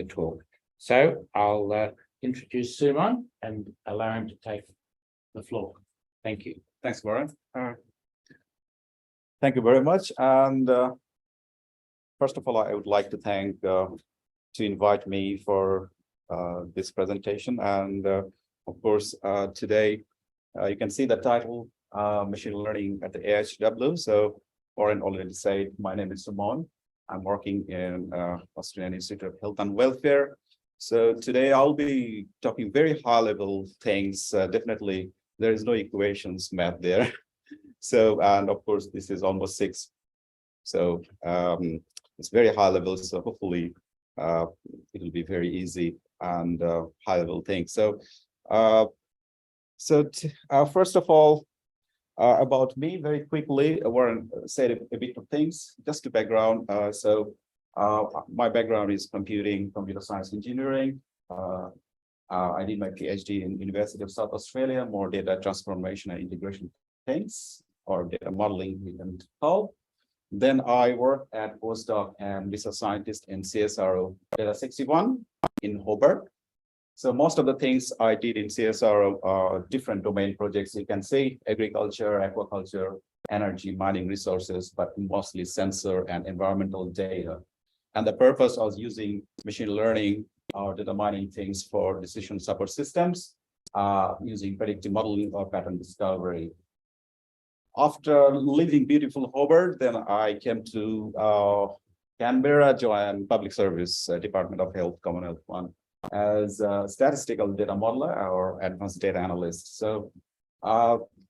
the talk. So I'll introduce Suman and allow him to take the floor. Thank you. Thanks, Warren. Thank you very much. And first of all, I would like to thank to invite me for this presentation. And of course, today you can see the title, Machine Learning at the AIHW. So Warren already said, my name is Suman. I'm working in Australian Institute of Health and Welfare. So today I'll be talking very high level things. Definitely, there is no equations math there. So, and of course, this is almost 6. So it's very high level. So hopefully it will be very easy and high level things. So, first of all, about me, very quickly, Warren said a bit of things, just to background. My background is computer science engineering. I did my PhD in University of South Australia, more data transformation and integration things, or data modeling, we can call. Then I worked at postdoc and research scientist in CSRO Data 61 in Hobart. So most of the things I did in CSRO are different domain projects. You can see agriculture, aquaculture, energy, mining resources, but mostly sensor and environmental data. And the purpose was using machine learning or data mining things for decision support systems, using predictive modeling or pattern discovery. After leaving beautiful Hobart, then I came to Canberra, joined Public Service Department of Health, Commonwealth One, as a statistical data modeler or advanced data analyst. So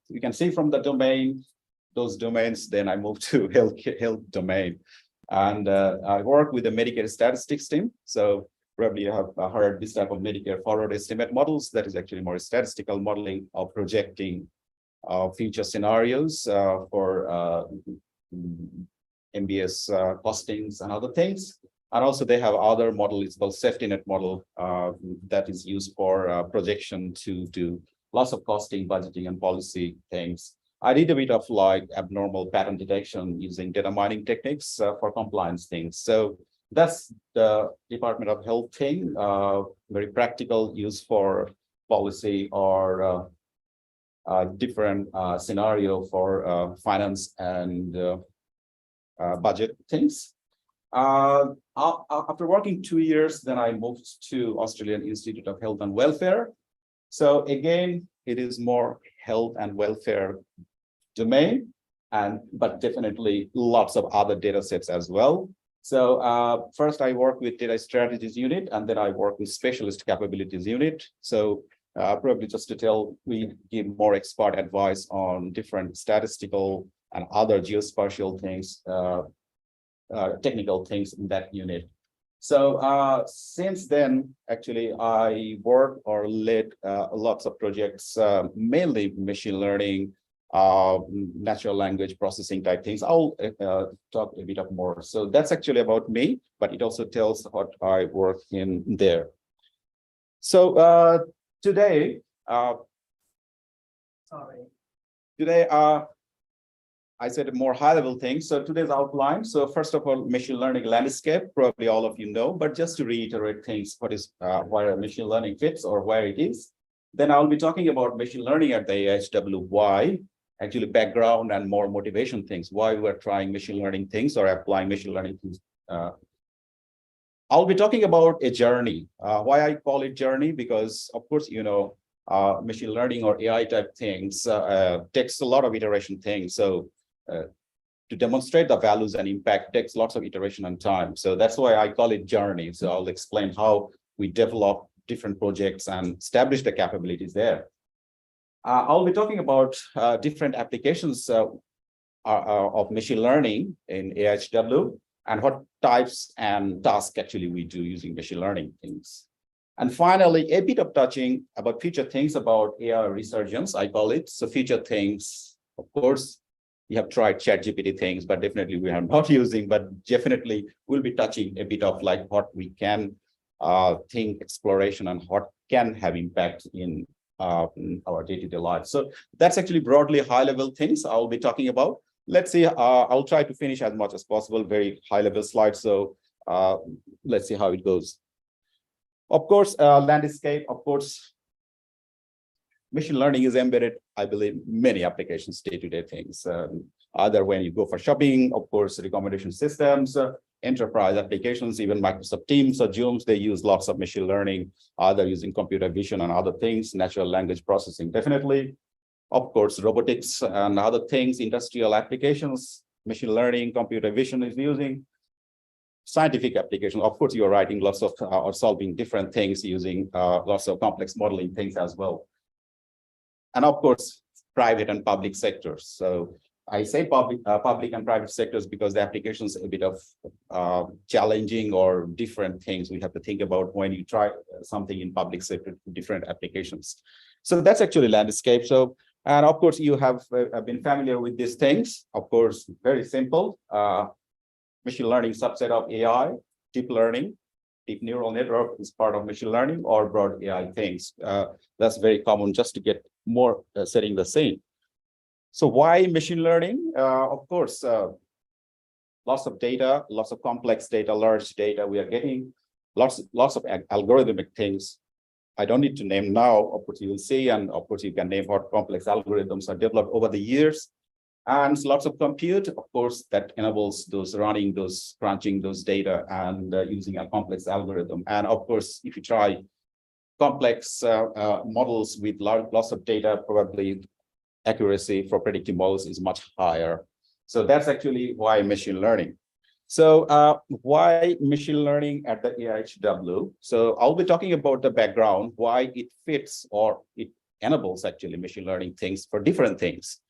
you can see from the domain, those domains, then I moved to health domain. And I work with the Medicare statistics team. So probably you have heard this type of Medicare forward estimate models. That is actually more statistical modeling of projecting future scenarios for MBS costings and other things. And also they have other model, it's called safety net model that is used for projection to do lots of costing, budgeting, and policy things. I did a bit of like abnormal pattern detection using data mining techniques for compliance things. So that's the Department of Health thing, very practical use for policy or different scenario for finance and budget things. After working 2 years, then I moved to Australian Institute of Health and Welfare. So again, it is more health and welfare domain, but definitely lots of other data sets as well. So first I work with data strategies unit, and then I work with specialist capabilities unit. So probably just to tell, we give more expert advice on different statistical and other geospatial things, technical things in that unit. So since then, actually, I work or led lots of projects, mainly machine learning, natural language processing type things. I'll talk a bit of more. So that's actually about me, but it also tells what I work in there. So today, I said a more high-level thing. So today's outline. So first of all, machine learning landscape, probably all of you know, but just to reiterate things, what is where machine learning fits or where it is. Then I'll be talking about machine learning at the AIHW, why, actually background and more motivation things, why we're trying machine learning things or applying machine learning things. I'll be talking about a journey. Why I call it journey, because of course, you know, machine learning or AI type things takes a lot of iteration things. So to demonstrate the values and impact takes lots of iteration and time. So that's why I call it journey. So I'll explain how we develop different projects and establish the capabilities there. I'll be talking about different applications of machine learning in AIHW and what types and tasks actually we do using machine learning things. And finally, a bit of touching about future things about AI resurgence, I call it. So future things, of course, we have tried ChatGPT things, but definitely we are not using, but definitely we'll be touching a bit of like what we can think exploration and what can have impact in our day-to-day life. So that's actually broadly high-level things I'll be talking about. Let's see, I'll try to finish as much as possible, very high-level slides. So let's see how it goes. Of course, landscape, of course, machine learning is embedded, I believe, many applications, day-to-day things. Either when you go for shopping, of course, recommendation systems, enterprise applications, even Microsoft Teams or Zoom, they use lots of machine learning, either using computer vision and other things, natural language processing, definitely. Of course, robotics and other things, industrial applications, machine learning, computer vision is using. Scientific application, of course, you're writing lots of or solving different things using lots of complex modeling things as well. And of course, private and public sectors. So I say public and private sectors because the applications a bit of challenging or different things we have to think about when you try something in public sector, different applications. So that's actually landscape. So, and of course, you have been familiar with these things. Of course, very simple. Machine learning subset of AI, deep learning, deep neural network is part of machine learning or broad AI things. That's very common just to get more setting the scene. So why machine learning? Of course, lots of data, lots of complex data, large data. We are getting lots of algorithmic things. I don't need to name now, of course you will see, and of course you can name what complex algorithms are developed over the years. And lots of compute, of course, that enables those running, those crunching those data and using a complex algorithm. And of course, if you try complex models with lots of data, probably accuracy for predictive models is much higher. So that's actually why machine learning. So why machine learning at the AIHW? So I'll be talking about the background, why it fits or it enables actually machine learning things for different things.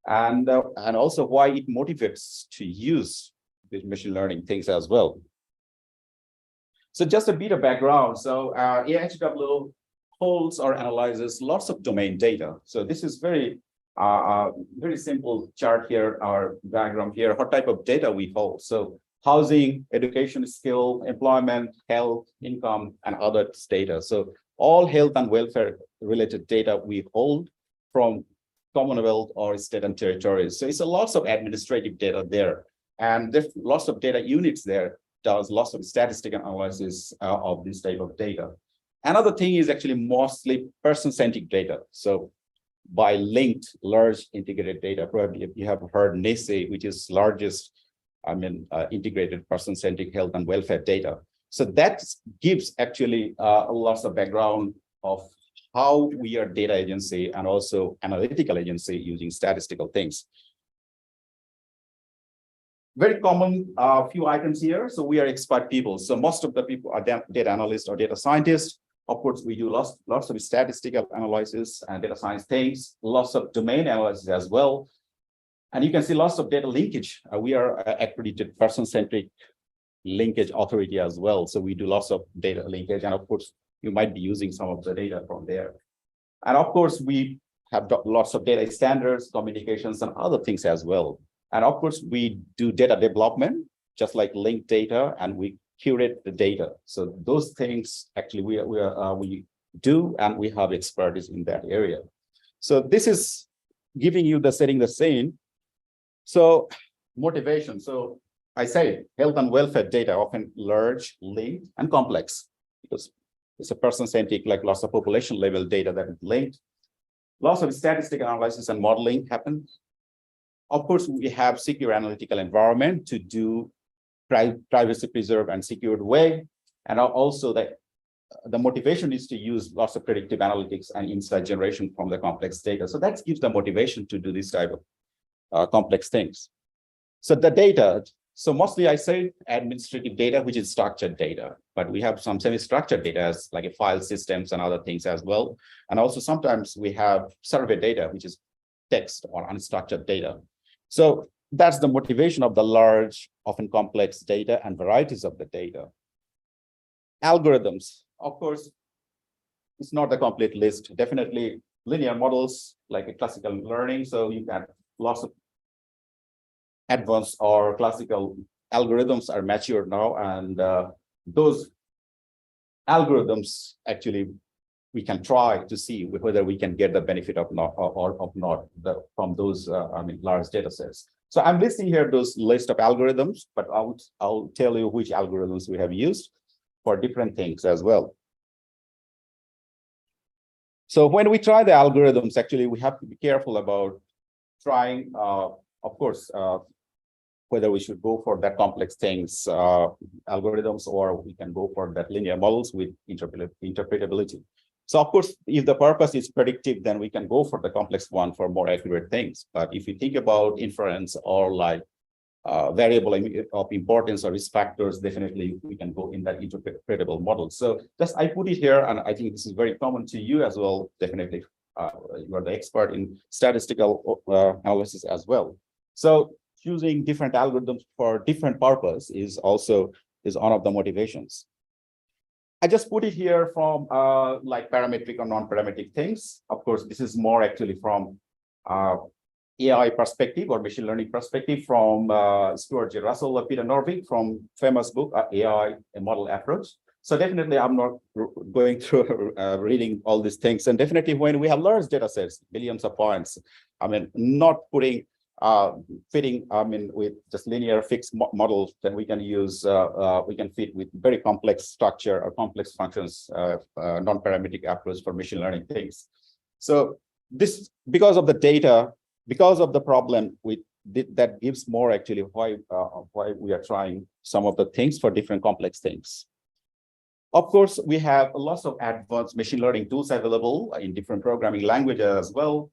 And also why it motivates to use these machine learning things as well. So just a bit of background. So AIHW holds or analyzes lots of domain data. So this is very simple chart here, our diagram here, what type of data we hold. So housing, education, skill, employment, health, income, and other data. So all health and welfare related data we hold from Commonwealth or state and territories. So it's a lots of administrative data there. And there's lots of data units there, does lots of statistical analysis of this type of data. Another thing is actually mostly person-centric data. So by linked large integrated data, probably if you have heard NICE, which is largest, integrated person-centric health and welfare data. So that gives actually lots of background of how we are data agency and also analytical agency using statistical things. Very common few items here. So we are expert people. So most of the people are data analysts or data scientists. Of course, we do lots of statistical analysis and data science things, lots of domain analysis as well. And you can see lots of data linkage. We are accredited person-centric linkage authority as well. So we do lots of data linkage. And of course, you might be using some of the data from there. And of course, we have lots of data standards, communications, and other things as well. And of course, we do data development, just like linked data, and we curate the data. So those things actually we do, and we have expertise in that area. So this is giving you the setting the scene. So motivation. So I say health and welfare data often large, linked, and complex because it's a person-centric, like lots of population level data that is linked. Lots of statistical analysis and modeling happen. Of course, we have secure analytical environment to do privacy preserved and secured way. And also the motivation is to use lots of predictive analytics and insight generation from the complex data. So that gives the motivation to do this type of complex things. So the data, so mostly I say administrative data, which is structured data, but we have some semi-structured data as like a file systems and other things as well. And also sometimes we have survey data, which is text or unstructured data. So that's the motivation of the large, often complex data and varieties of the data. Algorithms, of course, it's not a complete list. Definitely linear models like a classical learning. So you got lots of advanced or classical algorithms are mature now, and those algorithms actually we can try to see whether we can get the benefit of not from those large data sets. So I'm listing here those list of algorithms, but I'll tell you which algorithms we have used for different things as well. So when we try the algorithms, actually, we have to be careful about trying, of course, whether we should go for that complex things, algorithms, or we can go for that linear models with interpretability. So of course, if the purpose is predictive, then we can go for the complex one for more accurate things. But if you think about inference or like variable of importance or risk factors, definitely we can go in that interpretable model. So just I put it here, and I think this is very common to you as well. Definitely, you are the expert in statistical analysis as well. So choosing different algorithms for different purpose is also one of the motivations. I just put it here from like parametric or non-parametric things. Of course, this is more actually from AI perspective or machine learning perspective from Stuart J. Russell or Peter Norvig from famous book, AI, a Model Approach. So definitely I'm not going through reading all these things. And definitely when we have large data sets, billions of points, I mean, not putting fitting, I mean, with just linear fixed models, then we can use, we can fit with very complex structure or complex functions, non-parametric approach for machine learning things. So this, because of the data, because of the problem with that gives more actually why we are trying some of the things for different complex things. Of course, we have lots of advanced machine learning tools available in different programming languages as well,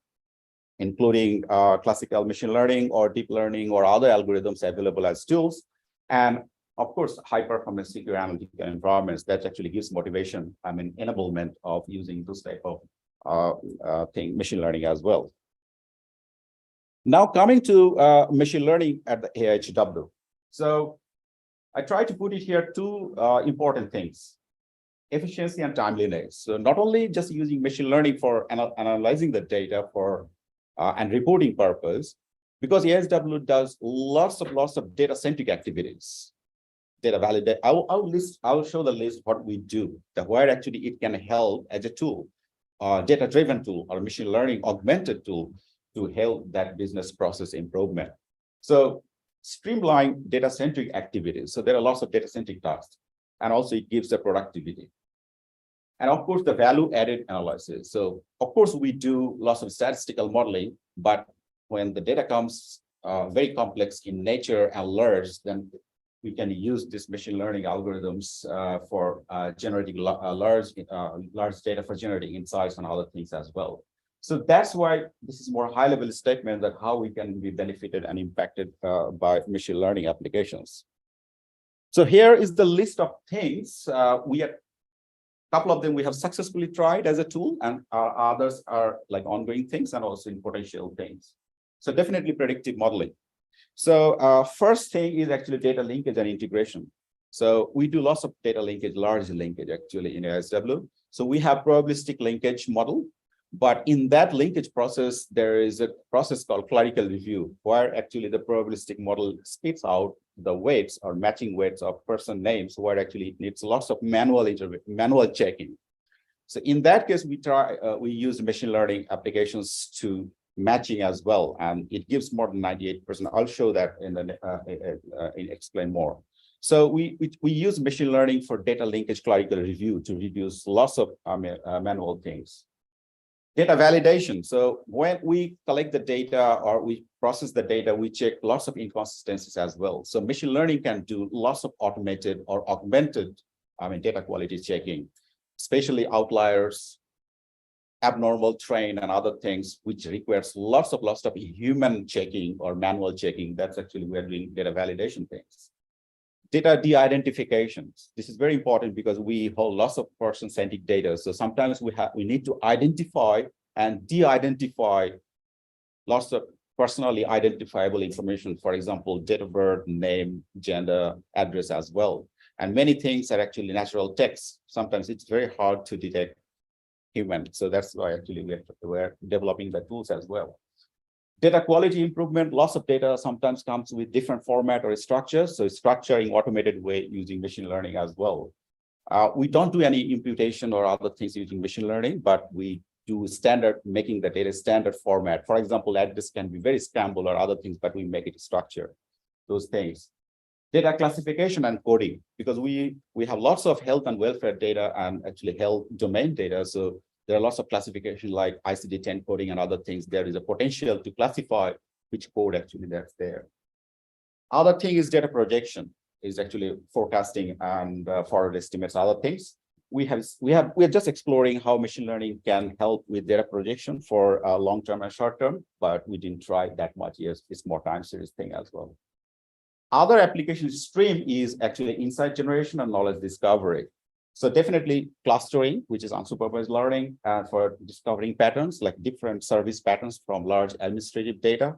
including classical machine learning or deep learning or other algorithms available as tools. And of course, high performance secure analytical environments that actually gives motivation, I mean, enablement of using this type of machine learning as well. Now coming to machine learning at the AIHW. So I try to put it here two important things, efficiency and timeliness. So not only just using machine learning for analyzing the data for and reporting purpose, because AIHW does lots of data-centric activities. Data validate. I'll show the list what we do, where actually it can help as a tool, data-driven tool or machine learning augmented tool to help that business process improvement. So streamline data-centric activities. So there are lots of data-centric tasks, and also it gives the productivity. And of course, the value-added analysis. So of course, we do lots of statistical modeling, but when the data comes very complex in nature and large, then we can use this machine learning algorithms for generating large data for generating insights and other things as well. So that's why this is more high-level statement that how we can be benefited and impacted by machine learning applications. So here is the list of things couple of them we have successfully tried as a tool, and others are like ongoing things and also in potential things. So definitely predictive modeling. So first thing is actually data linkage and integration. So we do lots of data linkage, large linkage actually in AIHW. So we have probabilistic linkage model, but in that linkage process, there is a process called clerical review, where actually the probabilistic model spits out the weights or matching weights of person names, where actually it needs lots of manual checking. So in that case, we use machine learning applications to matching as well, and it gives more than 98%. I'll show that in explain more. So we use machine learning for data linkage clerical review to reduce lots of manual things. Data validation. So when we collect the data or we process the data, we check lots of inconsistencies as well. So machine learning can do lots of automated or augmented, data quality checking, especially outliers, abnormal train and other things, which requires lots of human checking or manual checking. That's actually we're doing data validation things. Data de-identification. This is very important because we hold lots of person-centric data. So sometimes we need to identify and de-identify lots of personally identifiable information. For example, date of birth, name, gender, address as well. And many things are actually natural text. Sometimes it's very hard to detect human. So that's why actually we're developing the tools as well. Data quality improvement, lots of data sometimes comes with different format or structures. So structuring automated way using machine learning as well. We don't do any imputation or other things using machine learning, but we do standard, making the data standard format. For example, address can be very scrambled or other things, but we make it structured, those things. Data classification and coding, because we have lots of health and welfare data and actually health domain data. So there are lots of classification like ICD-10 coding and other things. There is a potential to classify which code actually that's there. Other thing is data projection, is actually forecasting and forward estimates, other things. We're just exploring how machine learning can help with data projection for long-term and short-term, but we didn't try that much. Yes, it's more time series thing as well. Other application stream is actually insight generation and knowledge discovery. So definitely clustering, which is unsupervised learning, for discovering patterns like different service patterns from large administrative data.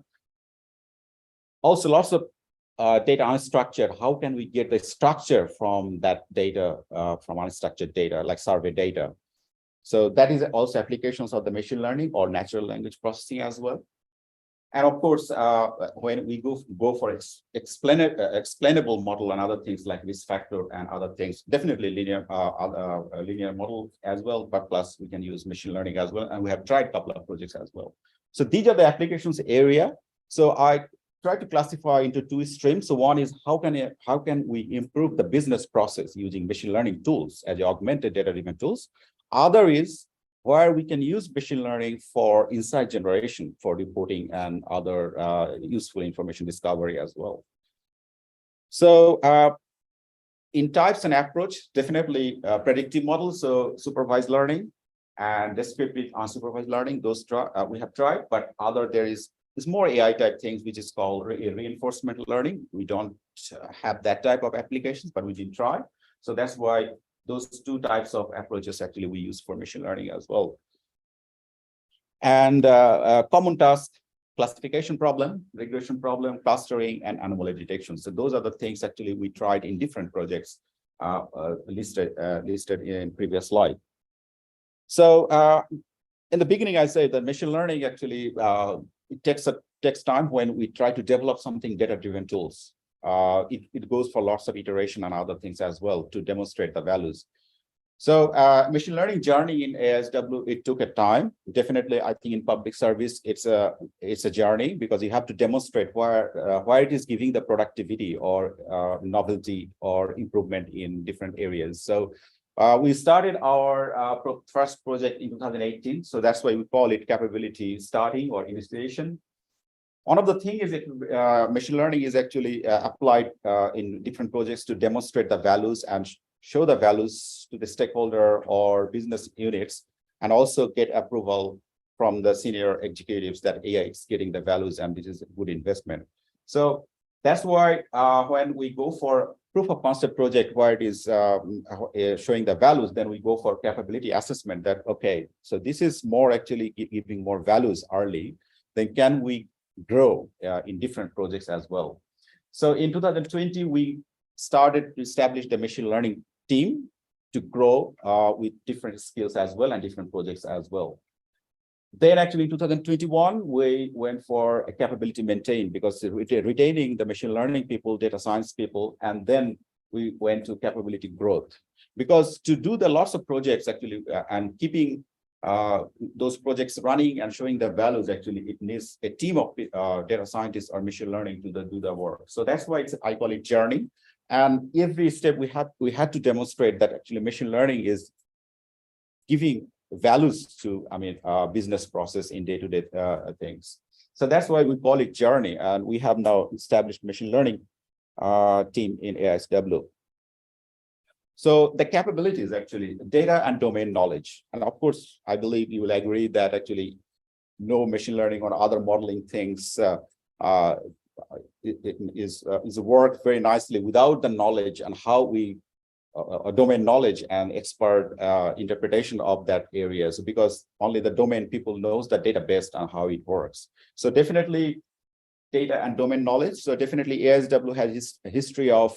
Also, lots of data unstructured. How can we get the structure from that data, from unstructured data, like survey data? So that is also applications of the machine learning or natural language processing as well. And of course, when we go for explainable model and other things like risk factor and other things, definitely linear model as well, but plus we can use machine learning as well. And we have tried a couple of projects as well. So these are the applications area. So I try to classify into two streams. So one is how can we improve the business process using machine learning tools as augmented data-driven tools. Other is where we can use machine learning for insight generation, for reporting and other useful information discovery as well. So in types and approach, definitely predictive models, so supervised learning and descriptive unsupervised learning, those we have tried, but there is more AI type things, which is called reinforcement learning. We don't have that type of applications, but we did try. So that's why those two types of approaches actually we use for machine learning as well. And common task classification problem, regression problem, clustering, and anomaly detection. So those are the things actually we tried in different projects listed in previous slide. So in the beginning, I say that machine learning actually it takes time when we try to develop something data-driven tools. It goes for lots of iteration and other things as well to demonstrate the values. So machine learning journey in AIHW, it took a time. Definitely, I think in public service, it's a journey because you have to demonstrate where it is giving the productivity or novelty or improvement in different areas. So we started our first project in 2018. So that's why we call it capability starting or initiation. One of the things is that machine learning is actually applied in different projects to demonstrate the values and show the values to the stakeholder or business units, and also get approval from the senior executives that AI is getting the values and this is a good investment. So that's why when we go for proof of concept project where it is showing the values, then we go for capability assessment that, okay, so this is more actually giving more values early, then can we grow in different projects as well. So in 2020, we started to establish the machine learning team to grow with different skills as well and different projects as well. Then actually in 2021, we went for a capability maintain because retaining the machine learning people, data science people, and then we went to capability growth. Because to do the lots of projects actually and keeping those projects running and showing the values, actually it needs a team of data scientists or machine learning to do the work. So that's why I call it journey. And every step we had to demonstrate that actually machine learning is giving values to business process in day-to-day things. So that's why we call it journey. And we have now established machine learning team in AIHW. So the capabilities actually data and domain knowledge. And of course, I believe you will agree that actually no machine learning or other modeling things is worked very nicely without the knowledge and how we domain knowledge and expert interpretation of that area. So because only the domain people knows the database and how it works. So definitely data and domain knowledge. So definitely AIHW has a history of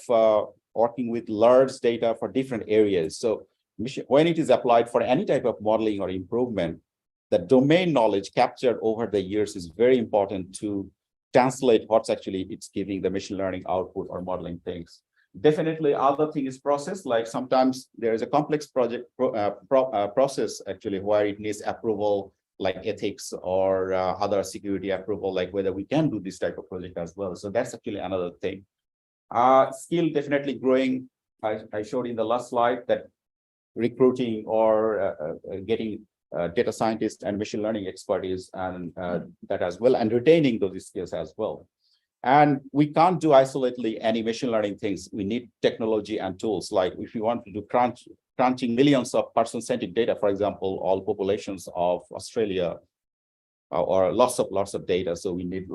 working with large data for different areas. So when it is applied for any type of modeling or improvement, the domain knowledge captured over the years is very important to translate what's actually it's giving the machine learning output or modeling things. Definitely other thing is process, like sometimes there is a complex project process actually where it needs approval like ethics or other security approval, like whether we can do this type of project as well. So that's actually another thing. Skill definitely growing. I showed in the last slide that recruiting or getting data scientists and machine learning expertise and that as well, and retaining those skills as well. And we can't do isolatedly any machine learning things. We need technology and tools. Like if you want to do crunching millions of person-centric data, for example, all populations of Australia, or lots of data. So we need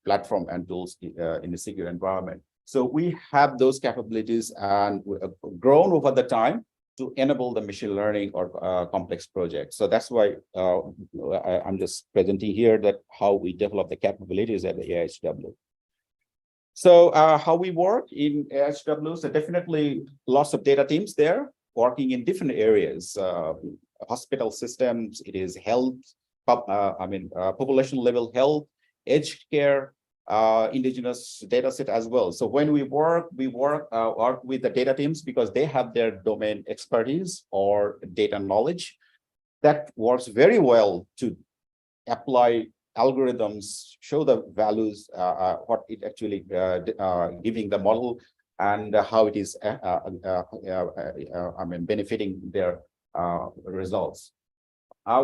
platform and tools in a secure environment. So we have those capabilities and grown over the time to enable the machine learning or complex projects. So that's why I'm just presenting here that how we develop the capabilities at the AIHW. So how we work in AIHW, so definitely lots of data teams there working in different areas, hospital systems, it is health, population level health, edge care, indigenous data set as well. So when we work with the data teams because they have their domain expertise or data knowledge that works very well to apply algorithms, show the values, what it actually giving the model and how it is benefiting their results.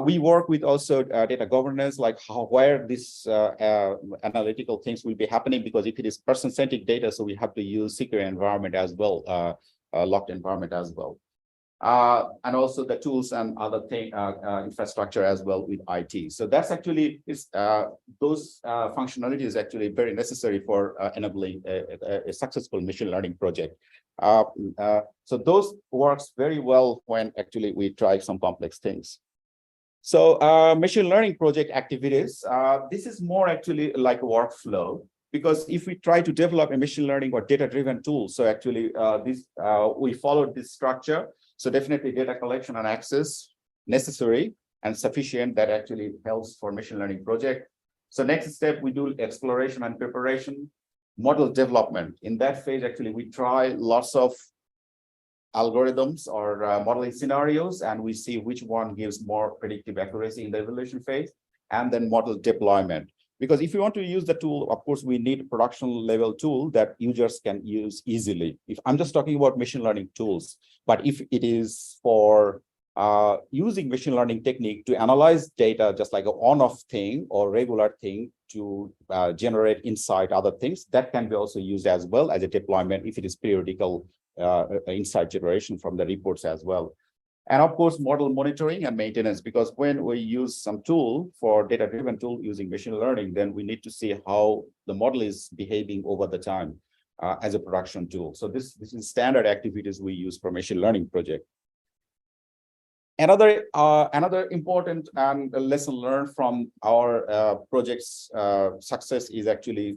We work with also data governance, like where this analytical things will be happening, because if it is person-centric data, so we have to use secure environment as well, locked environment as well. And also the tools and other thing, infrastructure as well with IT. So that's actually those functionalities actually very necessary for enabling a successful machine learning project. So those works very well when actually we try some complex things. So machine learning project activities, this is more actually like a workflow, because if we try to develop a machine learning or data-driven tool, so actually we followed this structure. So definitely data collection and access necessary and sufficient, that actually helps for machine learning project. So next step, we do exploration and preparation, model development. In that phase, actually, we try lots of algorithms or modeling scenarios, and we see which one gives more predictive accuracy in the evaluation phase, and then model deployment. Because if you want to use the tool, of course, we need a production level tool that users can use easily. If I'm just talking about machine learning tools, but if it is for using machine learning technique to analyze data, just like an on-off thing or regular thing to generate insight, other things, that can be also used as well as a deployment if it is periodical insight generation from the reports as well. And of course, model monitoring and maintenance, because when we use some tool for data-driven tool using machine learning, then we need to see how the model is behaving over the time as a production tool. So this is standard activities we use for machine learning project. Another important lesson learned from our project's success is actually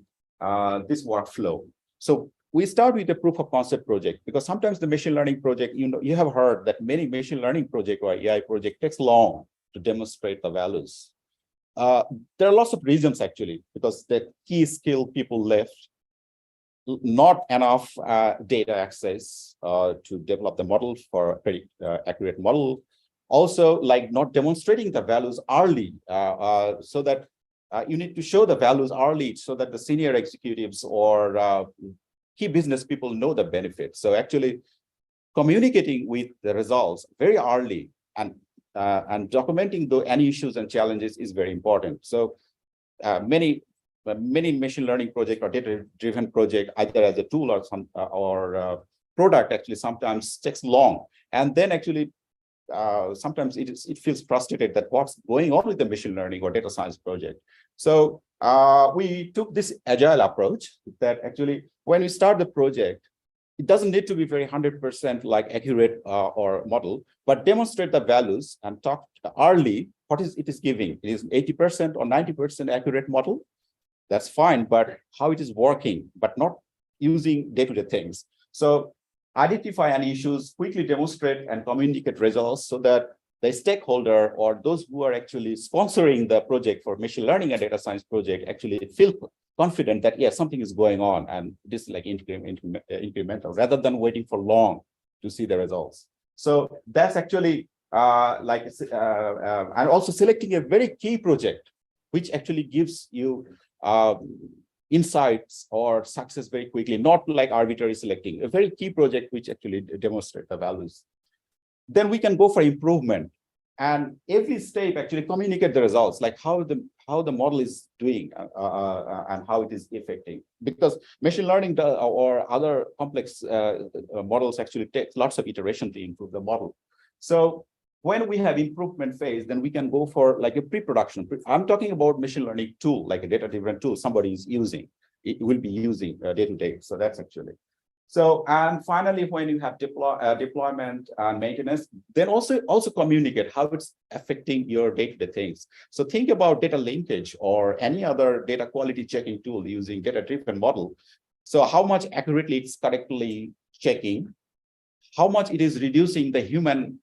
this workflow. So we start with a proof of concept project, because sometimes the machine learning project, you have heard that many machine learning project or AI project takes long to demonstrate the values. There are lots of reasons actually, because the key skill people left, not enough data access to develop the model for a very accurate model. Also, like not demonstrating the values early, so that you need to show the values early so that the senior executives or key business people know the benefits. So actually communicating with the results very early and documenting any issues and challenges is very important. So many machine learning project or data-driven project, either as a tool or some product, actually sometimes takes long. And then actually sometimes it feels frustrated that what's going on with the machine learning or data science project. So we took this agile approach that actually when we start the project, it doesn't need to be very 100% like accurate or model, but demonstrate the values and talk early what it is giving. It is 80% or 90% accurate model. That's fine, but how it is working, but not using day-to-day things. So identify any issues, quickly demonstrate and communicate results so that the stakeholder or those who are actually sponsoring the project for machine learning and data science project actually feel confident that, yes, something is going on and this is like incremental rather than waiting for long to see the results. So that's actually and also selecting a very key project, which actually gives you insights or success very quickly, not like arbitrary selecting, a very key project which actually demonstrate the values. Then we can go for improvement. and every step actually communicate the results, like how the model is doing and how it is affecting. Because machine learning or other complex models actually takes lots of iteration to improve the model. So when we have improvement phase, then we can go for like a pre-production. I'm talking about machine learning tool, like a data-driven tool somebody is using. It will be using day to day. So that's actually. So, and finally, when you have deployment and maintenance, then also communicate how it's affecting your day-to-day things. So think about data linkage or any other data quality checking tool using data-driven model. So how much accurately it's correctly checking, how much it is reducing the human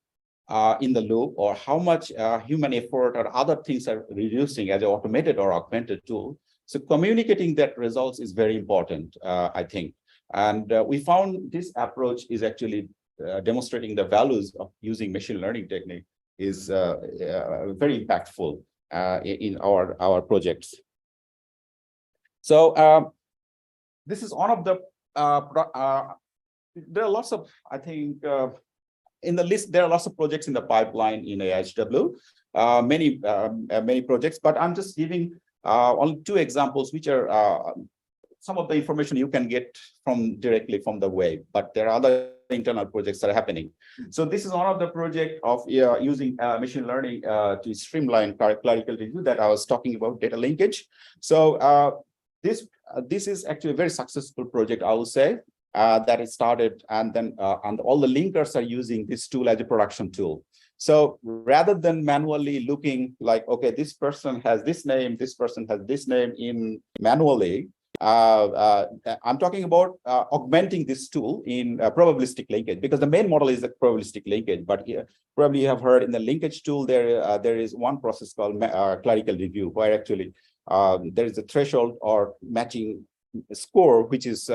in the loop, or how much human effort or other things are reducing as an automated or augmented tool. So communicating that results is very important, I think. And we found this approach is actually demonstrating the values of using machine learning technique is very impactful in our projects. So this is one of the, there are lots of, I think, in the list, there are lots of projects in the pipeline in AIHW, many projects, but I'm just giving only 2 examples, which are some of the information you can get directly from the web, but there are other internal projects that are happening. So this is one of the project of using machine learning to streamline clerical review that I was talking about, data linkage. So this is actually a very successful project, I will say, that it started, and then and all the linkers are using this tool as a production tool. So rather than manually looking like, okay, this person has this name, this person has this name in manually, I'm talking about augmenting this tool in probabilistic linkage, because the main model is a probabilistic linkage. But probably you have heard in the linkage tool there is one process called clerical review, where actually there is a threshold or matching score, which is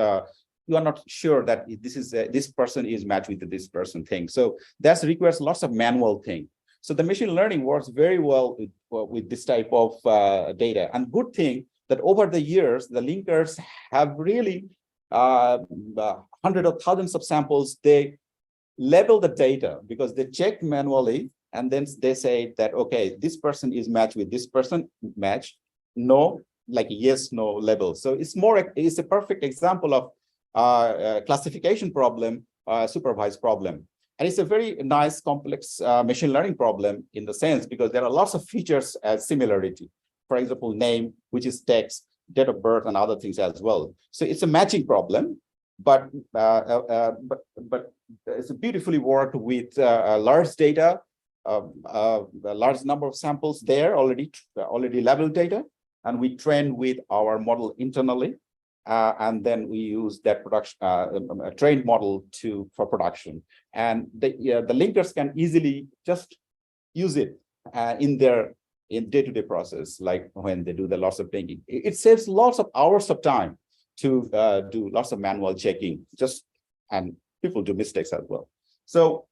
you are not sure that this person is matched with this person thing. So that requires lots of manual thing. So the machine learning works very well with this type of data. And good thing that over the years, the linkers have really hundreds of thousands of samples. They label the data because they check manually, and then they say that, okay, this person is matched with this person, match, no, like yes, no label. So it's a perfect example of classification problem, supervised problem. And it's a very nice, complex machine learning problem in the sense, because there are lots of features as similarity. For example, name, which is text, date of birth, and other things as well. So it's a matching problem, but it's beautifully worked with large data, a large number of samples there already labeled data, and we train with our model internally, and then we use that production trained model for production, and the linkers can easily just use it in their day-to-day process, like when they do the lots of thinking. It saves lots of hours of time to do lots of manual checking, and people do mistakes as well. So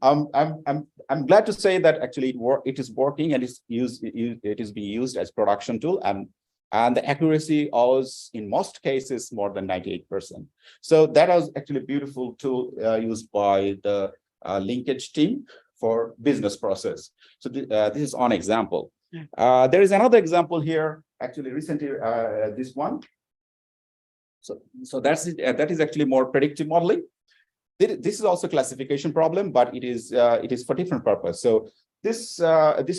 I'm glad to say that actually it is working, and it is being used as production tool, and the accuracy is in most cases more than 98%. So that was actually a beautiful tool used by the linkage team for business process. So this is one example. There is another example here, actually recently, this one. So that is actually more predictive modeling. This is also a classification problem, but it is for different purpose. So this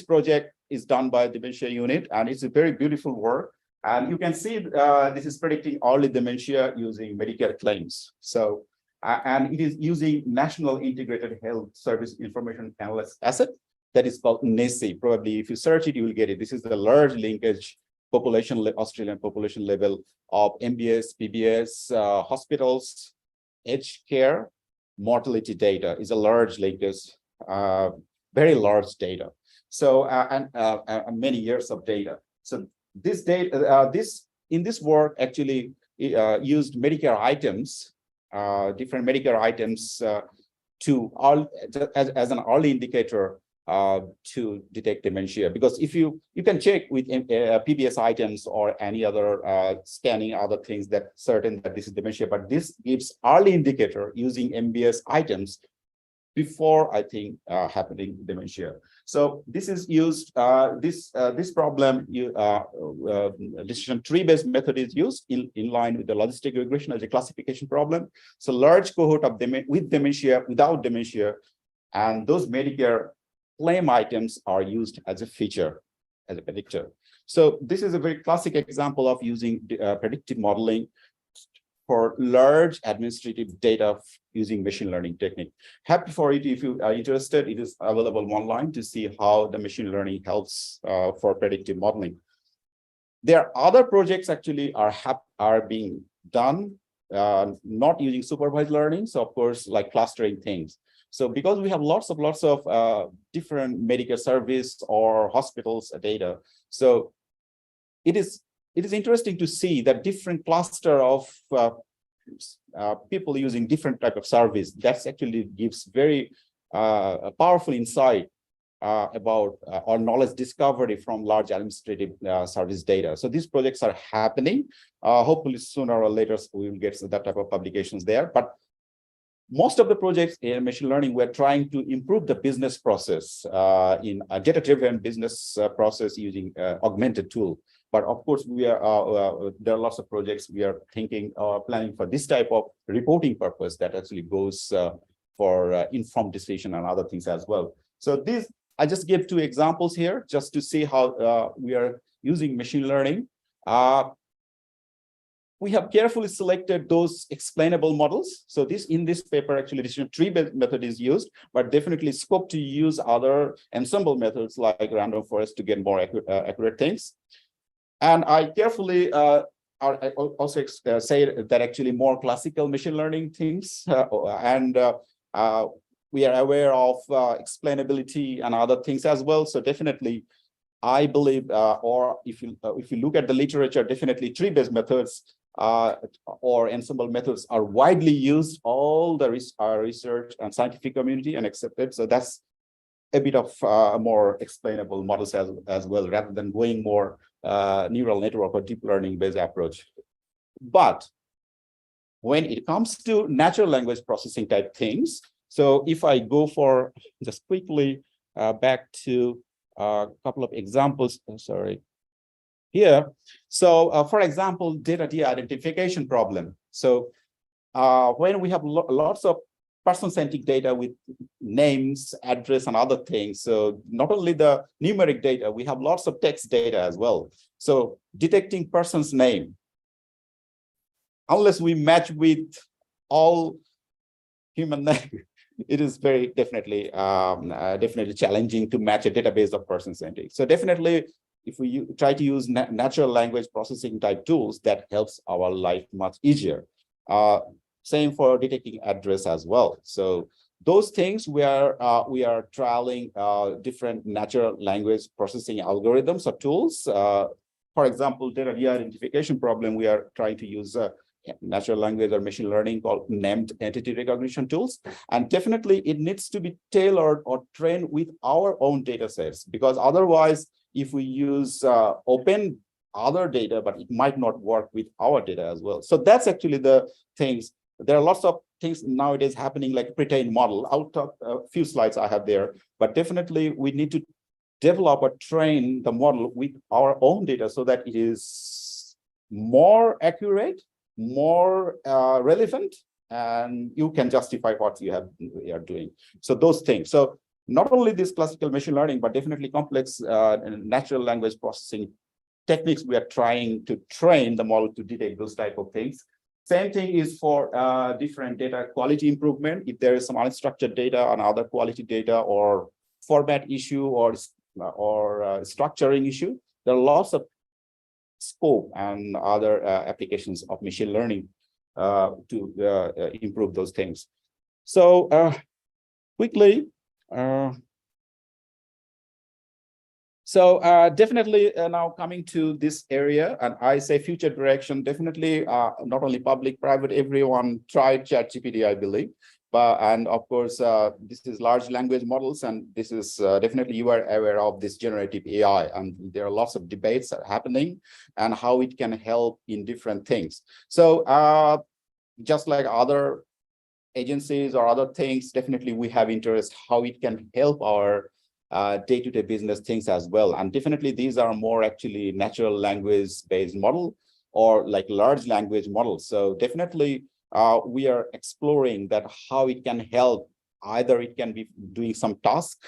project is done by dementia unit, and it's a very beautiful work. And you can see this is predicting early dementia using Medicare claims. So and it is using National Integrated Health Service Information Analysis Asset that is called NISI. Probably if you search it, you will get it. This is the large linkage population, Australian population level of MBS, PBS, hospitals, aged care, mortality data is a large linkage, very large data. So and many years of data. So this data, in this work actually used Medicare items, different Medicare items as an early indicator to detect dementia. Because if you can check with PBS items or any other scanning other things that certain that this is dementia, but this gives early indicator using MBS items before, I think, happening dementia. So this is used, this problem, decision tree-based method is used in line with the logistic regression as a classification problem. So large cohort of with dementia, without dementia, and those Medicare claim items are used as a feature, as a predictor. So this is a very classic example of using predictive modeling for large administrative data using machine learning technique. Happy for it if you are interested. It is available online to see how the machine learning helps for predictive modeling. There are other projects actually are being done, not using supervised learning. So of course, like clustering things. So because we have lots of different Medicare service or hospitals data, so it is interesting to see that different cluster of people using different type of service. That actually gives very powerful insight about our knowledge discovery from large administrative service data. So these projects are happening. Hopefully sooner or later we will get that type of publications there. But most of the projects in machine learning, we're trying to improve the business process in a data-driven business process using augmented tool. But of course, we are there are lots of projects we are thinking planning for this type of reporting purpose that actually goes for informed decision and other things as well. So these, I just gave 2 examples here just to see how we are using machine learning. We have carefully selected those explainable models. So in this paper, actually, decision tree method is used, but definitely scope to use other ensemble methods like random forest to get more accurate things. And I carefully also say that actually more classical machine learning things, we are aware of explainability and other things as well. So definitely, I believe, or if you look at the literature, definitely tree-based methods or ensemble methods are widely used, all the research and scientific community and accepted. So that's a bit of more explainable models as well, rather than going more neural network or deep learning based approach. But when it comes to natural language processing type things, so if I go for just quickly back to a couple of examples, here. So for example, data de-identification problem. So when we have lots of person-centric data with names, address, and other things. So not only the numeric data, we have lots of text data as well. So detecting person's name, unless we match with all human name, it is very definitely challenging to match a database of person-centric. So definitely, if we try to use natural language processing type tools, that helps our life much easier. Same for detecting address as well. So those things we are trialing different natural language processing algorithms or tools. For example, data de-identification problem, we are trying to use natural language or machine learning called named entity recognition tools. And definitely it needs to be tailored or trained with our own data sets, because otherwise, if we use open other data, but it might not work with our data as well. So that's actually the things. There are lots of things nowadays happening, like pre-trained model. I'll talk a few slides I have there, but definitely we need to develop or train the model with our own data so that it is more accurate, more relevant, and you can justify what you are doing. So those things. So not only this classical machine learning, but definitely complex natural language processing techniques, we are trying to train the model to detect those type of things. Same thing is for different data quality improvement. If there is some unstructured data and other quality data or format issue or structuring issue, there are lots of scope and other applications of machine learning to improve those things. So quickly, definitely now coming to this area, and I say future direction, definitely not only public, private, everyone tried ChatGPT, I believe. And of course, this is large language models, and this is definitely you are aware of this generative AI, and there are lots of debates happening and how it can help in different things. So just like other agencies or other things, definitely we have interest how it can help our day-to-day business things as well. And definitely these are more actually natural language based model or like large language models. So definitely we are exploring that how it can help. Either it can be doing some task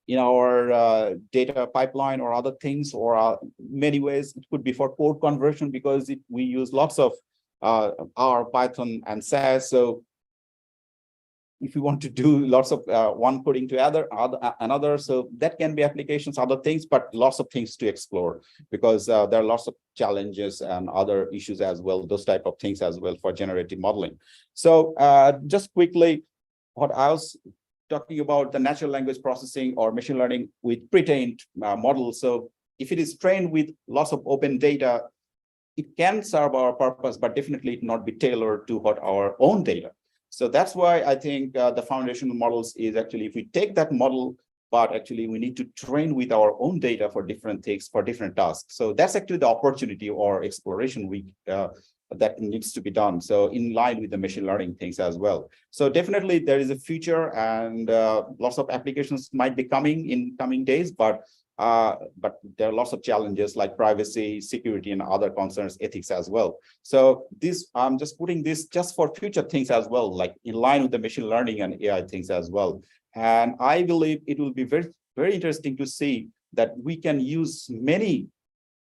in our data pipeline or other things, or many ways it could be for code conversion, because we use lots of R, Python, and SAS. So if you want to do lots of one coding to another, so that can be applications, other things, but lots of things to explore, because there are lots of challenges and other issues as well, those type of things as well for generative modeling. So just quickly, what I was talking about, the natural language processing or machine learning with pre-trained models. So if it is trained with lots of open data, it can serve our purpose, but definitely it not be tailored to what our own data. So that's why I think the foundational models is actually, if we take that model, but actually we need to train with our own data for different things, for different tasks. So that's actually the opportunity or exploration that needs to be done. So in line with the machine learning things as well. So definitely there is a future, and lots of applications might be coming in coming days, but there are lots of challenges like privacy, security, and other concerns, ethics as well. So this, I'm just putting this just for future things as well, like in line with the machine learning and AI things as well. And I believe it will be very, very interesting to see that we can use many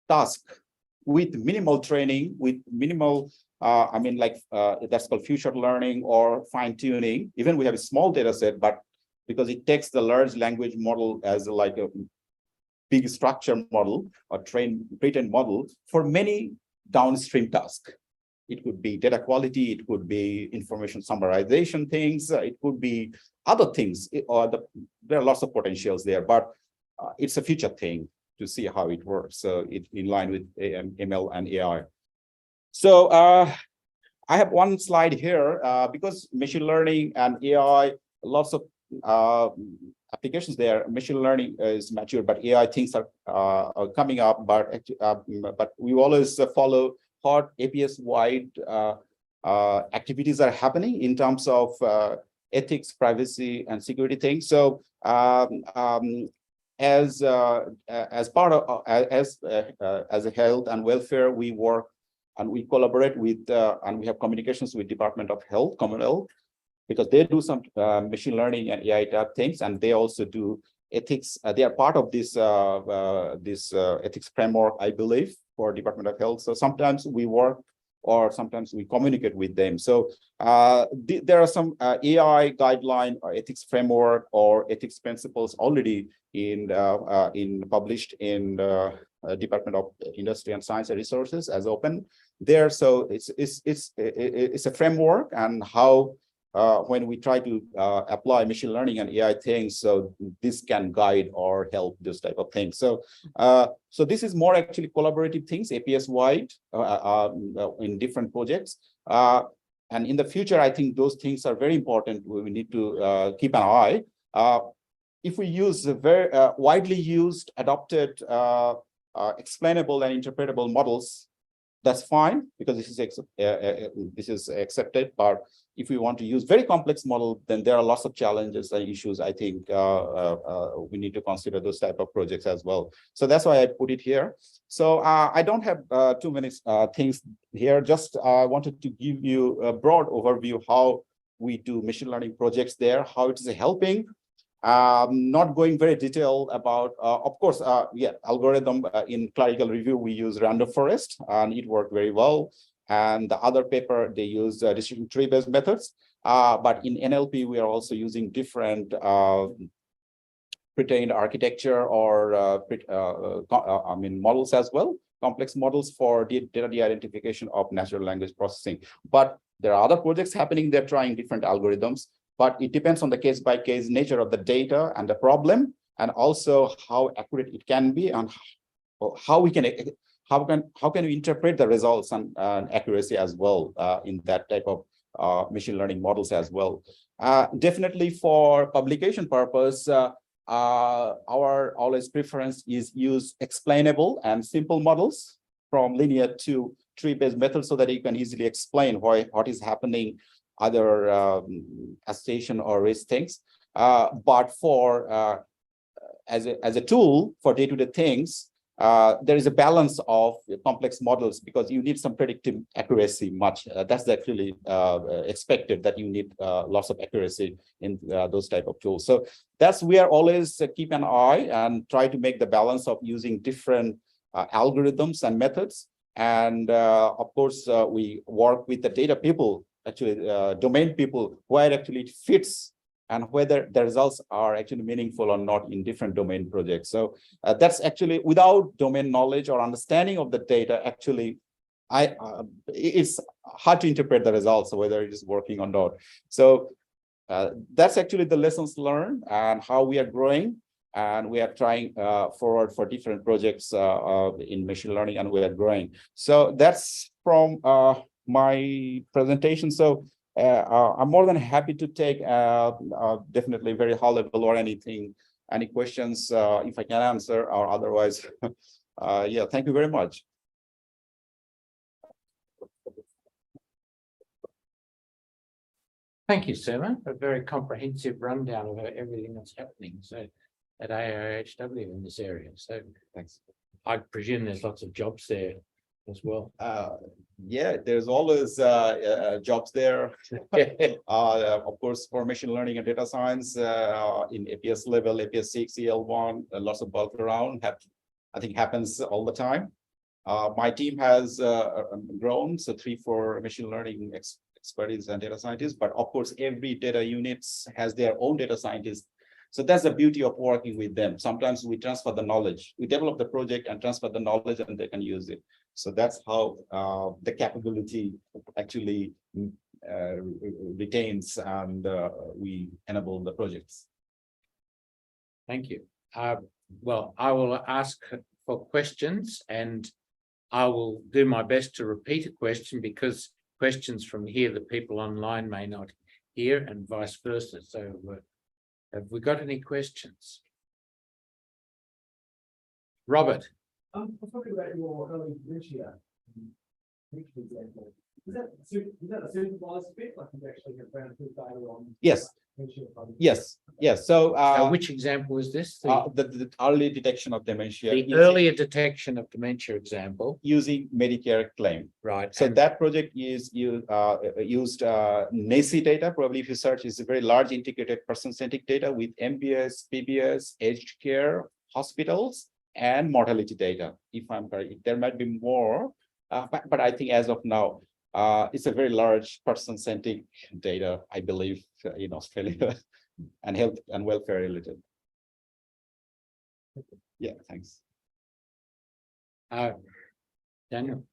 tasks with minimal training, with minimal, that's called future learning or fine tuning. Even we have a small data set, but because it takes the large language model as like a big structure model or pre-trained model for many downstream tasks. It could be data quality, it could be information summarization things, it could be other things, there are lots of potentials there, but it's a future thing to see how it works. So it's in line with ML and AI. So I have one slide here, because machine learning and AI, lots of applications there. Machine learning is mature, but AI things are coming up. But we always follow what APS-wide activities are happening in terms of ethics, privacy, and security things. So as part of as a health and welfare, we work and we collaborate with and we have communications with Department of Health, Commonwealth, because they do some machine learning and AI type things, and they also do ethics. They are part of this ethics framework, I believe, for Department of Health. So sometimes we work, or sometimes we communicate with them. So there are some AI guideline or ethics framework or ethics principles already published in Department of Industry and Science and Resources as open there. So it's a framework, and how when we try to apply machine learning and AI things, so this can guide or help this type of thing. So so this is more actually collaborative things, APS wide in different projects. And in the future, I think those things are very important. We need to keep an eye. If we use very widely used, adopted, explainable and interpretable models, that's fine, because this is accepted. But if we want to use very complex model, then there are lots of challenges and issues. I think we need to consider those type of projects as well. So that's why I put it here. So I don't have too many things here. Just wanted to give you a broad overview how we do machine learning projects there, how it is helping. Not going very detailed about, of course, algorithm in clerical review, we use random forest, and it worked very well. And the other paper, they use distribution tree-based methods. But in NLP, we are also using different pre-trained architecture or models as well, complex models for data de-identification of natural language processing. But there are other projects happening. They're trying different algorithms, but it depends on the case-by-case nature of the data and the problem, and also how accurate it can be, and how can we interpret the results and accuracy as well in that type of machine learning models as well. Definitely for publication purpose, our always preference is use explainable and simple models from linear to tree-based methods, so that you can easily explain what is happening other association or risk things. But for as a tool for day-to-day things, there is a balance of complex models because you need some predictive accuracy much. That's actually expected that you need lots of accuracy in those type of tools. So that's we are always keep an eye and try to make the balance of using different algorithms and methods. And of course, we work with the data people, actually domain people, where actually it fits and whether the results are actually meaningful or not in different domain projects. So that's actually without domain knowledge or understanding of the data, actually, it's hard to interpret the results, whether it is working or not. So that's actually the lessons learned and how we are growing. And we are trying forward for different projects in machine learning, and we are growing. So that's from my presentation. So I'm more than happy to take definitely very high level or anything, any questions if I can answer, or otherwise, yeah, thank you very much. Thank you, Suman, a very comprehensive rundown of everything that's happening. So at AIHW in this area. So Thanks. I presume there's lots of jobs there as well. Yeah, there's always jobs there. Of course, for machine learning and data science in APS level, APS 6, EL1, lots of bulk around. I think happens all the time. My team has grown, so 3-4 machine learning expertise and data scientists. But of course, every data unit has their own data scientists. So that's the beauty of working with them. Sometimes we transfer the knowledge. We develop the project and transfer the knowledge, and they can use it. So that's how the capability actually retains, and we enable the projects. Thank you. Well, I will ask for questions, and I will do my best to repeat a question because questions from here the people online may not hear, and vice versa. So have we got any questions? Robert. I was talking about your early dementia example. Is that a supervised bit? Like you actually have found good data on? Yes. Yes. So which example is this? The early detection of dementia. The earlier detection of dementia example using Medicare claim. Right. So that project is used NACI data. Probably if you search, is a very large integrated person-centric data with MBS, PBS, aged care, hospitals, and mortality data. If I'm correct, there might be more, but I think as of now, it's a very large person-centric data, I believe, in Australia, and health and welfare related. Yeah, thanks. Daniel.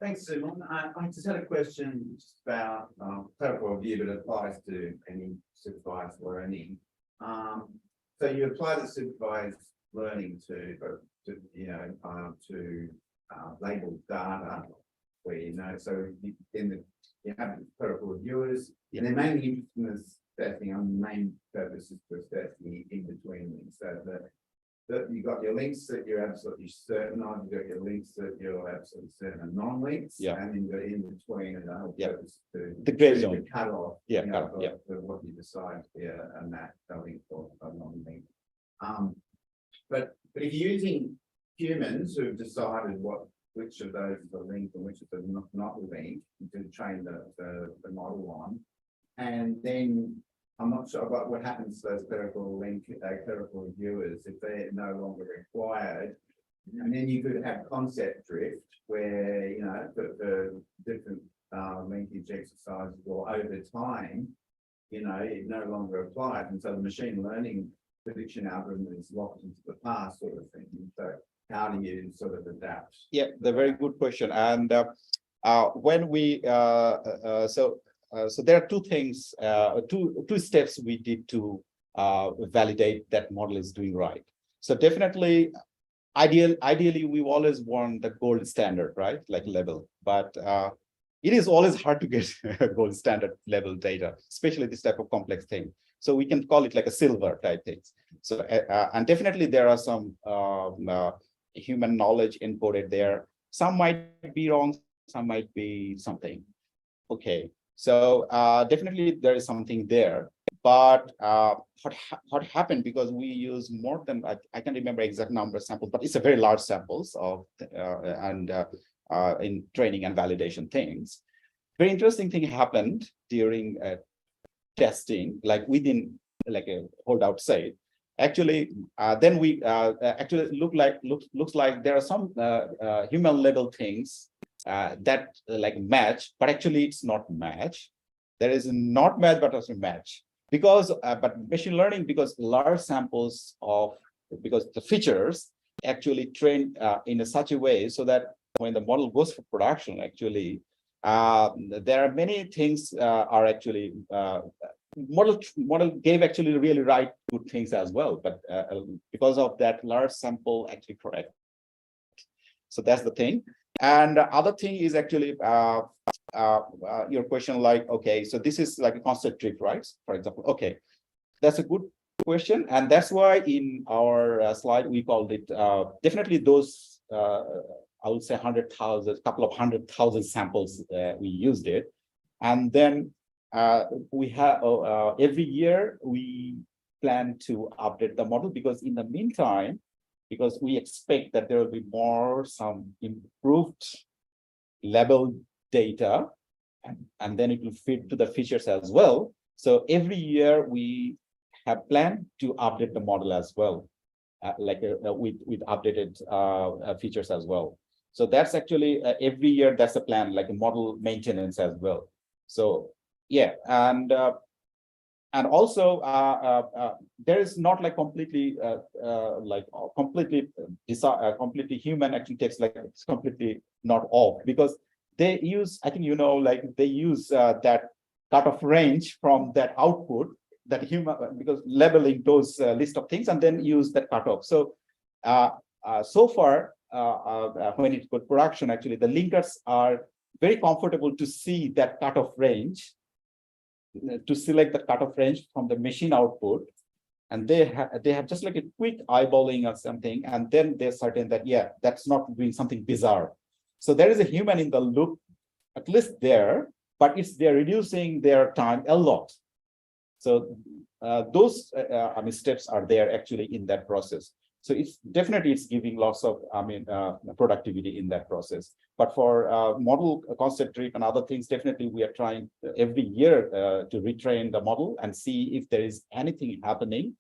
Thanks, Suman. I just had a question about clerical review, but it applies to any supervised learning. So you apply the supervised learning to label data, where so you have clerical reviewers, and they're mainly interested in assessing. On the main purpose is to assess the in-between links. So that you've got your links that you're absolutely certain of, you've got your links that you're absolutely certain of non-links, and then you're in between, and the whole purpose to the gray zone cut off, for what you decide to be a match, a link or a non-link. But if you're using humans who've decided which of those is the link and which is the not link to train the model on, and then I'm not sure about what happens to those clerical reviewers if they're no longer required. And then you could have concept drift where, the different linkage exercises or over time, it no longer applies. And so the machine learning prediction algorithm is locked into the past sort of thing. So how do you sort of adapt? Yeah, the very good question. And when we so there are two things, two steps we did to validate that model is doing right. So definitely, ideally, we always want the gold standard, right? Like level, but it is always hard to get gold standard level data, especially this type of complex thing. So we can call it like a silver type things. So and definitely there are some human knowledge encoded there. Some might be wrong, some might be something. Okay. So definitely there is something there. But what happened, because we use more than I can't remember exact number of samples, but it's a very large samples of in training and validation things. Very interesting thing happened during testing, like within like a holdout site. Actually, then we actually looks like there are some human level things that like match, but actually it's not match. There is not match, but also match. Because but machine learning, because large samples of, because the features actually train in such a way so that when the model goes for production, actually there are many things are actually model gave actually really right good things as well, but because of that large sample actually correct. So that's the thing. And the other thing is actually your question, like, okay, so this is like a constant trick, right? For example, okay, that's a good question, and that's why in our slide we called it definitely those I would say 100,000, couple of 100,000 samples we used it, and then we have every year we plan to update the model, because in the meantime, because we expect that there will be more some improved level data, and then it will fit to the features as well. So every year we have planned to update the model as well, with updated features as well. So that's actually every year that's a plan, like a model maintenance as well. So yeah, and also there is not like completely completely human actually takes, like it's completely not off, because they use, I think, you know, like they use that cutoff range from that output, that human, because labeling those list of things, and then use that cutoff. So so far when it's good production, actually the linkers are very comfortable to see that cutoff range, to select the cutoff range from the machine output, and they have just like a quick eyeballing or something, and then they're certain that, yeah, that's not doing something bizarre. So there is a human in the loop, at least there, but they're reducing their time a lot. So those I mean steps are there actually in that process. So it's definitely, it's giving lots of productivity in that process. But for model concept trick and other things, definitely we are trying every year to retrain the model and see if there is anything happening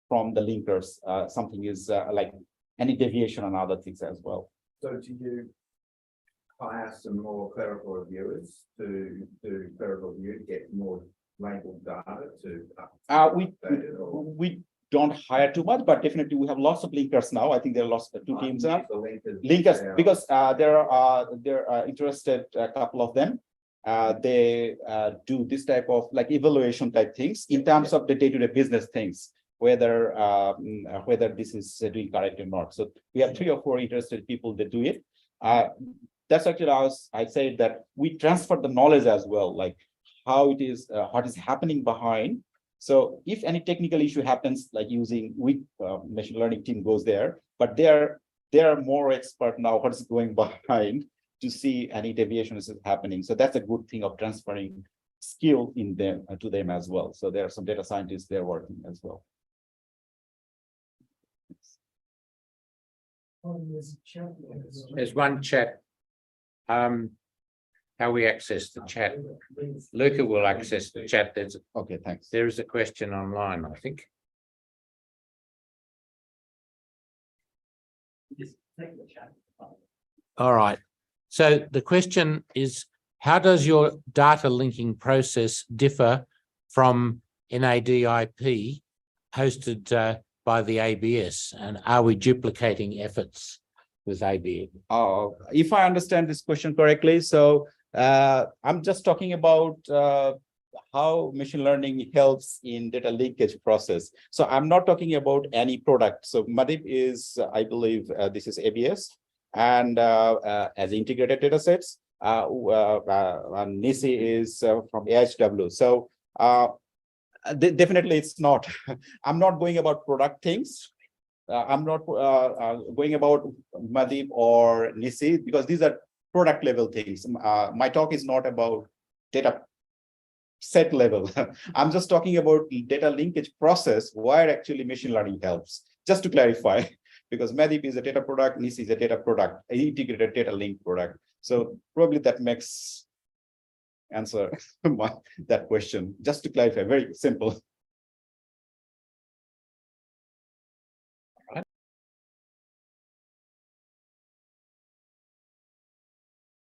from the linkers. Something is like any deviation on other things as well. So do you hire some more clerical reviewers to do clerical review to get more labeled data to we don't hire too much, but definitely we have lots of linkers now. I think there are lots of two teams now. Linkers, because there are interested, a couple of them. They do this type of like evaluation type things in terms of the day-to-day business things, whether this is doing correct or not. So we have 3 or 4 interested people that do it. That's actually I say that we transfer the knowledge as well, like how it is, what is happening behind. So if any technical issue happens, like using machine learning team goes there, but they're more expert now what's going behind to see any deviation is happening. So that's a good thing of transferring skill in them to them as well. So there are some data scientists there working as well. There's one chat. How we access the chat. Luca will access the chat. Okay, thanks. There is a question online, I think. All right. So the question is, how does your data linking process differ from NADIP hosted by the ABS? And are we duplicating efforts with ABS? If I understand this question correctly, so I'm just talking about how machine learning helps in data linkage process. So I'm not talking about any product. So Madip is, I believe, this is ABS, and as integrated data sets, Nisi is from AIHW. So definitely it's not. I'm not going about product things. I'm not going about Madip or Nisi, because these are product level things. My talk is not about data set level. I'm just talking about the data linkage process, where actually machine learning helps. Just to clarify, because Madip is a data product, NIS is a data product, an integrated data link product. So probably that makes answer that question. Just to clarify, very simple.